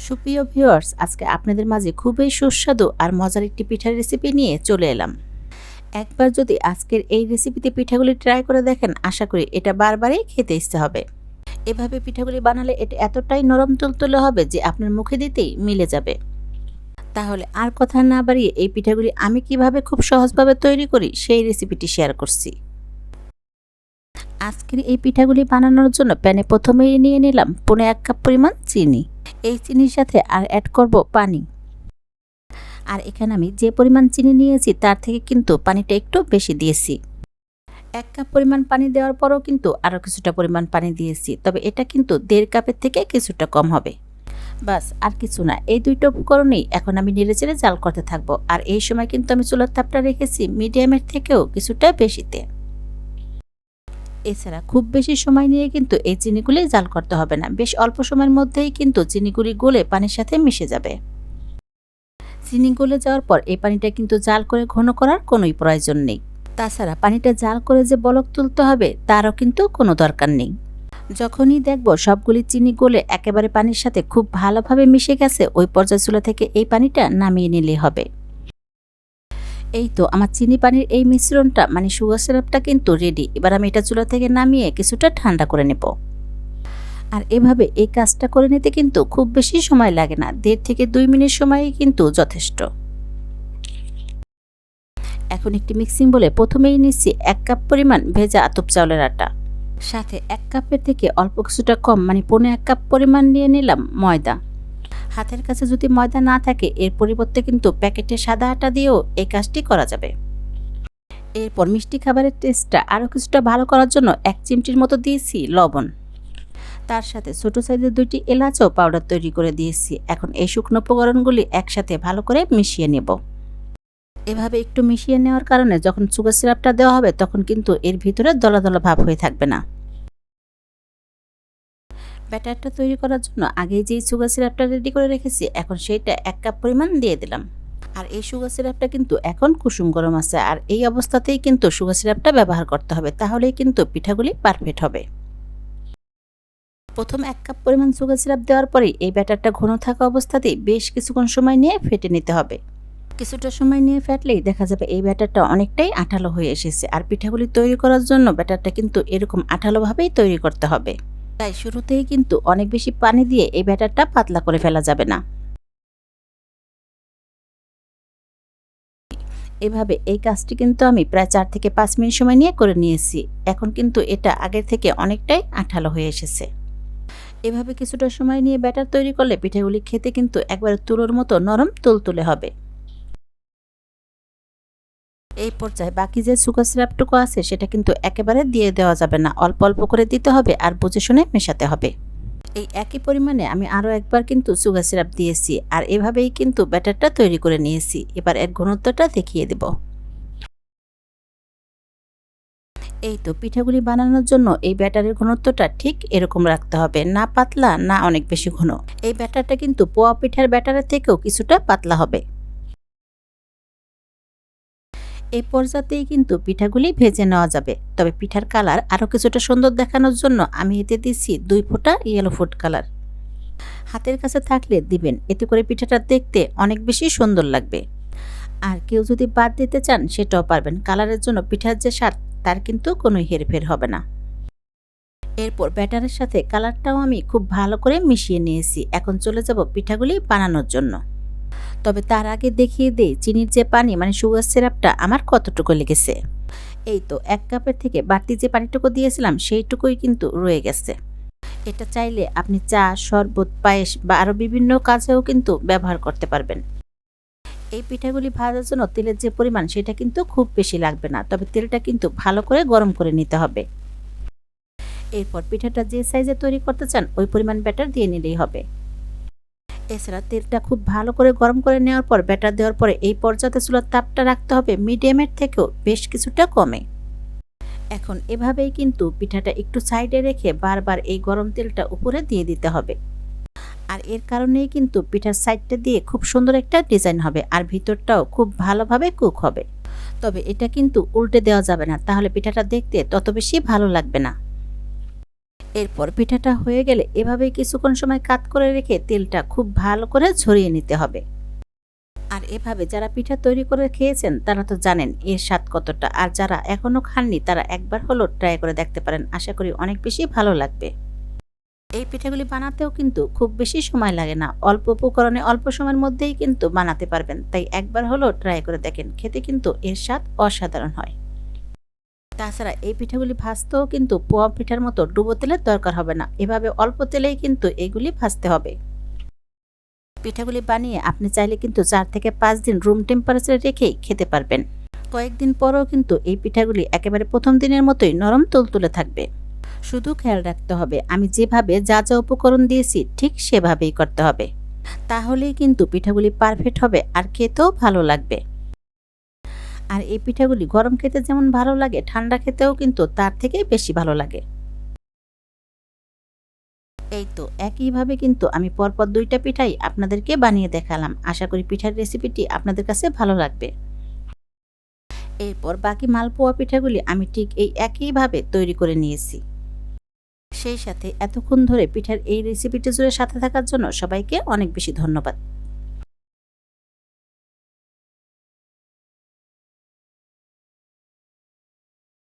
সুপ্রিয় ভিউয়ার্স, আজকে আপনাদের মাঝে খুবই সুস্বাদু আর মজার একটি পিঠার রেসিপি নিয়ে চলে এলাম। একবার যদি আজকের এই রেসিপিতে পিঠাগুলি ট্রাই করে দেখেন, আশা করি এটা বারবারই খেতে ইচ্ছে হবে। এভাবে পিঠাগুলি বানালে এটা এতটাই নরম তুলতুলে হবে যে আপনার মুখে দিতেই মিলে যাবে। তাহলে আর কথা না বাড়িয়ে এই পিঠাগুলি আমি কিভাবে খুব সহজভাবে তৈরি করি সেই রেসিপিটি শেয়ার করছি। আজকের এই পিঠাগুলি বানানোর জন্য প্যানে প্রথমেই নিয়ে নিলাম 1.5 কাপ পরিমাণ চিনি। এই চিনির সাথে আর অ্যাড করব পানি। আর এখানে আমি যে পরিমাণ চিনি নিয়েছি তার থেকে কিন্তু পানিটা একটু বেশি দিয়েছি। 1 কাপ পরিমাণ পানি দেওয়ার পরও কিন্তু আরও কিছুটা পরিমাণ পানি দিয়েছি, তবে এটা কিন্তু 1.5 কাপের থেকে কিছুটা কম হবে। বাস, আর কিছু না। এই দুইটা উপকরণেই এখন আমি নেড়েচেড়ে জাল করতে থাকবো। আর এই সময় কিন্তু আমি চুলার তাপটা রেখেছি মিডিয়ামের থেকেও কিছুটা বেশিতে। এছাড়া খুব বেশি সময় নিয়ে কিন্তু এই চিনিগুলি জাল করতে হবে না, বেশ অল্প সময়ের মধ্যেই কিন্তু চিনিগুলি গলে পানির সাথে মিশে যাবে। চিনি গলে যাওয়ার পর এই পানিটা কিন্তু জাল করে ঘন করার কোনোই প্রয়োজন নেই। তাছাড়া পানিটা জাল করে যে বলক তুলতে হবে তারও কিন্তু কোনো দরকার নেই। যখনই দেখব সবগুলি চিনি গলে একেবারে পানির সাথে খুব ভালোভাবে মিশে গেছে, ওই পর্যায় চুলা থেকে এই পানিটা নামিয়ে নিলেই হবে। এই তো আমার চিনি পানির এই মিশ্রণটা মানে সুগার সিরাপটা কিন্তু রেডি। এবার আমি এটা চুলা থেকে নামিয়ে কিছুটা ঠান্ডা করে নেব। আর এভাবে এই কাজটা করে নিতে কিন্তু খুব বেশি সময় লাগে না, 1.5 থেকে 2 মিনিট সময়ই কিন্তু যথেষ্ট। এখন একটি মিক্সিং বলে প্রথমেই নিচ্ছি 1 কাপ পরিমাণ ভেজা আতপ চাউলের আটা। সাথে 1 কাপের থেকে অল্প কিছুটা কম মানে 1.5 কাপ পরিমাণ নিয়ে নিলাম ময়দা। হাতের কাছে যদি ময়দা না থাকে এর পরিবর্তে কিন্তু প্যাকেটে সাদা আটা দিয়েও এই কাজটি করা যাবে। এরপর মিষ্টি খাবারের টেস্টটা আরও কিছুটা ভালো করার জন্য 1 চিমটির মতো দিয়েছি লবণ। তার সাথে ছোট সাইজের 2টি এলাচও পাউডার তৈরি করে দিয়েছি। এখন এই শুকনো উপকরণগুলি একসাথে ভালো করে মিশিয়ে নেব। এভাবে একটু মিশিয়ে নেওয়ার কারণে যখন সুগার সিরাপটা দেওয়া হবে তখন কিন্তু এর ভিতরে দলা দলা ভাব হয়ে থাকবে না। ব্যাটারটা তৈরি করার জন্য আগেই যেই সুগার সিরাপটা রেডি করে রেখেছি এখন সেইটা 1 কাপ পরিমাণ দিয়ে দিলাম। আর এই সুগার সিরাপটা কিন্তু এখন কুসুম গরম আছে, আর এই অবস্থাতেই কিন্তু সুগার সিরাপটা ব্যবহার করতে হবে, তাহলেই কিন্তু পিঠাগুলি পারফেক্ট হবে। প্রথম 1 কাপ পরিমাণ সুগার সিরাপ দেওয়ার পরেই এই ব্যাটারটা ঘন থাকা অবস্থাতেই বেশ কিছুক্ষণ সময় নিয়ে ফেটে নিতে হবে। কিছুটা সময় নিয়ে ফেটলেই দেখা যাবে এই ব্যাটারটা অনেকটাই আঠালো হয়ে এসেছে। আর পিঠাগুলি তৈরি করার জন্য ব্যাটারটা কিন্তু এরকম আঠালোভাবেই তৈরি করতে হবে। তাই শুরুতেই কিন্তু অনেক বেশি পানি দিয়ে এই ব্যাটারটা পাতলা করে ফেলা যাবে না। এভাবে এই কাজটি কিন্তু আমি প্রায় 4 থেকে 5 মিনিট সময় নিয়ে করে নিয়েছি। এখন কিন্তু এটা আগের থেকে অনেকটাই আঠালো হয়ে এসেছে। এভাবে কিছুটা সময় নিয়ে ব্যাটার তৈরি করলে পিঠাগুলি খেতে কিন্তু একবারে তুলোর মতো নরম তুলতুলে হবে। এই পর্যায়ে বাকি যে সুগার সিরাপটুকু আছে সেটা কিন্তু একেবারে দিয়ে দেওয়া যাবে না, অল্প অল্প করে দিতে হবে আর বুঝে শুনে মেশাতে হবে। এই একই পরিমাণে আমি আরও একবার কিন্তু সুগার সিরাপ দিয়েছি আর এভাবেই কিন্তু ব্যাটারটা তৈরি করে নিয়েছি। এবার এর ঘনত্বটা দেখিয়ে দেব। এই তো পিঠাগুলি বানানোর জন্য এই ব্যাটারের ঘনত্বটা ঠিক এরকম রাখতে হবে, না পাতলা না অনেক বেশি ঘন। এই ব্যাটারটা কিন্তু পোয়া পিঠার ব্যাটারের থেকেও কিছুটা পাতলা হবে। এই পর্যাতেই কিন্তু পিঠাগুলি ভেজে নেওয়া যাবে, তবে পিঠার কালার আরও কিছুটা সুন্দর দেখানোর জন্য আমি এতে দিচ্ছি 2 ফোঁটা ইয়েলো ফুড কালার। হাতের কাছে থাকলে দিবেন, এতে করে পিঠাটা দেখতে অনেক বেশি সুন্দর লাগবে। আর কেউ যদি বাদ দিতে চান সেটাও পারবেন, কালারের জন্য পিঠার যে স্বাদ তার কিন্তু কোনো হেরফের হবে না। এরপর ব্যাটারের সাথে কালারটাও আমি খুব ভালো করে মিশিয়ে নিয়েছি। এখন চলে যাব পিঠাগুলি বানানোর জন্য। তবে তার আগে দেখিয়ে দেই চিনির যে পানি মানে সুগার সিরাপটা আমার কতটুকু লেগেছে। এই তো 1 কাপের থেকে বাড়তি যে পানিটুকু দিয়েছিলাম সেইটুকুই কিন্তু রয়ে গেছে। এটা চাইলে আপনি চা, শরবত, পায়েস বা আরও বিভিন্ন কাজেও কিন্তু ব্যবহার করতে পারবেন। এই পিঠাগুলি ভাজার জন্য তেলের যে পরিমাণ সেটা কিন্তু খুব বেশি লাগবে না, তবে তেলটা কিন্তু ভালো করে গরম করে নিতে হবে। এরপর পিঠাটা যে সাইজে তৈরি করতে চান ওই পরিমাণ ব্যাটার দিয়ে নিলেই হবে। এছাড়া তেলটা খুব ভালো করে গরম করে নেওয়ার পর ব্যাটার দেওয়ার পরে এই পর্যায়ে চুলার তাপটা রাখতে হবে মিডিয়ামের থেকেও বেশ কিছুটা কমে। এখন এভাবেই কিন্তু পিঠাটা একটু সাইডে রেখে বারবার এই গরম তেলটা উপরে দিয়ে দিতে হবে। আর এর কারণেই কিন্তু পিঠার সাইডটা দিয়ে খুব সুন্দর একটা ডিজাইন হবে আর ভিতরটাও খুব ভালোভাবে কুক হবে। তবে এটা কিন্তু উল্টে দেওয়া যাবে না, তাহলে পিঠাটা দেখতে তত বেশি ভালো লাগবে না। এরপর পিঠাটা হয়ে গেলে এভাবে কিছুক্ষণ সময় কাত করে রেখে তেলটা খুব ভালো করে ঝরিয়ে নিতে হবে। আর এভাবে যারা পিঠা তৈরি করে খেয়েছেন তারা তো জানেন এর স্বাদ কতটা, আর যারা এখনো খাননি তারা একবার হলো ট্রাই করে দেখতে পারেন, আশা করি অনেক বেশি ভালো লাগবে। এই পিঠাগুলি বানাতেও কিন্তু খুব বেশি সময় লাগে না, অল্প উপকরণে অল্প সময়ের মধ্যেই কিন্তু বানাতে পারবেন, তাই একবার হলো ট্রাই করে দেখেন, খেতে কিন্তু এর স্বাদ অসাধারণ হয়। তাছাড়া এই পিঠাগুলি ভাজতেও কিন্তু পোয়া পিঠার মতো ডুবো তেলের দরকার হবে না, এভাবে অল্প তেলেই কিন্তু এগুলি ভাজতে হবে। পিঠাগুলি বানিয়ে আপনি চাইলে কিন্তু 4 থেকে 5 দিন রুম টেম্পারেচারে রেখেই খেতে পারবেন। কয়েকদিন পরেও কিন্তু এই পিঠাগুলি একেবারে প্রথম দিনের মতোই নরম তুলতুলে থাকবে। শুধু খেয়াল রাখতে হবে আমি যেভাবে যা যা উপকরণ দিয়েছি ঠিক সেভাবেই করতে হবে, তাহলেই কিন্তু পিঠাগুলি পারফেক্ট হবে আর খেতেও ভালো লাগবে। আর এই পিঠাগুলি গরম খেতে যেমন ভালো লাগে, ঠান্ডা খেতেও কিন্তু তার থেকে বেশি ভালো লাগে। এই তো একইভাবে কিন্তু আমি পরপর 2টা পিঠাই আপনাদেরকে বানিয়ে দেখালাম, আশা করি পিঠার রেসিপিটি আপনাদের কাছে ভালো লাগবে। এরপর বাকি মালপোয়া পিঠাগুলি আমি ঠিক এই একইভাবে তৈরি করে নিয়েছি। সেই সাথে এতক্ষণ ধরে পিঠার এই রেসিপিটি জুড়ে সাথে থাকার জন্য সবাইকে অনেক বেশি ধন্যবাদ।